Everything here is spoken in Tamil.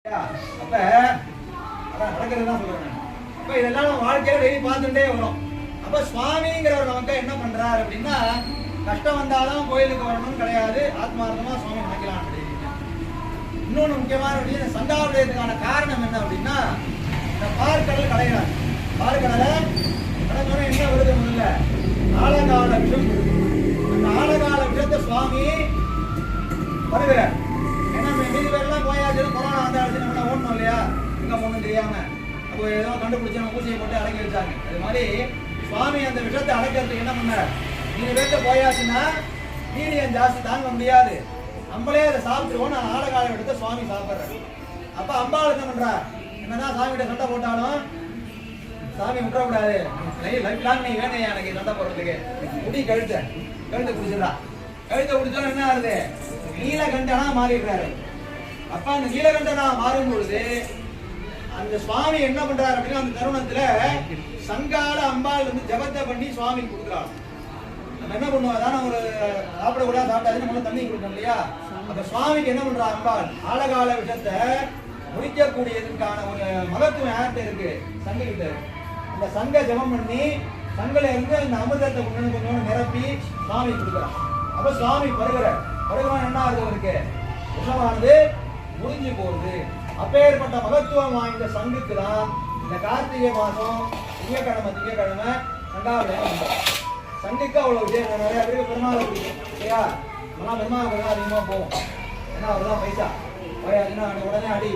அப்ப அதான் நடக்கிறதுதான் சொல்றேன். அப்ப இதெல்லாம் நம்ம வாழ்க்கையில டெய்லி பார்த்துட்டே வரும். அப்ப சுவாமிங்கிறவர் நமக்கு என்ன பண்றாரு அப்படின்னா, கஷ்டம் வந்தாலும் கோயிலுக்கு வரணும்னு கிடையாது, ஆத்மார்த்தமா சுவாமி நினைக்கலாம். இன்னொன்னு முக்கியமான விஷயம், சந்தாபுரியத்துக்கான காரணம் என்ன அப்படின்னா, இந்த பார்க்கடல் கடைகிறார். பார்க்கடலை கடந்தோட என்ன வருது? முதல்ல ஆழகால விஷம் வருது. அந்த ஆழகால விஷத்தை சுவாமி வருகிறார். ஏன்னா மீதி பேர்லாம் போயாச்சு, கொரோனா வந்தாச்சு, நம்ம ஓடணும் இல்லையா, எங்க போகணும் தெரியாம அப்போ ஏதோ கண்டுபிடிச்சு நம்ம ஊசியை போட்டு அடக்கி வச்சாங்க. அது மாதிரி சுவாமி அந்த விஷத்தை அடக்கிறதுக்கு என்ன பண்ணார்? மீதி பேர்த்த போயாச்சுன்னா வீரியம் ஜாஸ்தி தாங்க முடியாது, நம்மளே அதை சாப்பிட்டுருவோம். நான் ஆழகால எடுத்து சுவாமி சாப்பிட்றேன். அப்ப அம்பாள் என்ன பண்றா? என்னதான் சாமி கிட்ட சண்டை போட்டாலும் சாமி விட்டுறக்கூடாது, லைஃப் லாங் நீ வேணும் எனக்கு சண்டை போடுறதுக்கு. முடி கழுத்தை குடிச்சிடா. கழுத்தை குடிச்சோம் என்ன ஆகுது? நீலகண்டனா மாறிடுறாரு. அப்ப அந்த நீலகண்டனா மாறும் பொழுது அந்த சுவாமி என்ன பண்றாரு அப்படின்னா, அந்த தருணத்துல சங்கால அம்பாள் வந்து ஜபத்தை பண்ணி சுவாமி கொடுக்குறாங்க. நம்ம என்ன பண்ணுவோம்? அதான ஒரு சாப்பிட கூட சாப்பிட்டாது நம்ம தண்ணி கொடுக்கணும் இல்லையா? அப்ப சுவாமிக்கு என்ன பண்றா அம்பாள்? ஆழகால விஷத்தை முடிக்கக்கூடியதுக்கான ஒரு மகத்துவம் யார்கிட்ட இருக்கு? சங்க கிட்ட இருக்கு. இந்த சங்க ஜபம் பண்ணி சங்கல இருந்து இந்த அமிர்தத்தை கொஞ்சம் நிரப்பி சுவாமி கொடுக்குறான். அப்ப சுவாமி பருகிறான். என்ன ஆகுது? அவருக்கு விஷமானது முடிஞ்சு போகுது. அப்பேற்பட்ட மகத்துவம் வாய்ந்த சங்குக்கு தான் இந்த கார்த்திகை மாதம் திங்கக்கிழமை சண்டாவிடம் சங்குக்கு அவ்வளவு விஷயம். நிறைய பேருக்கு பெருமாள் பிடிக்கும் இல்லையா? பெருமாள் அதிகமா போகும். ஏன்னா அவர்தான் பைசா உடனே அடி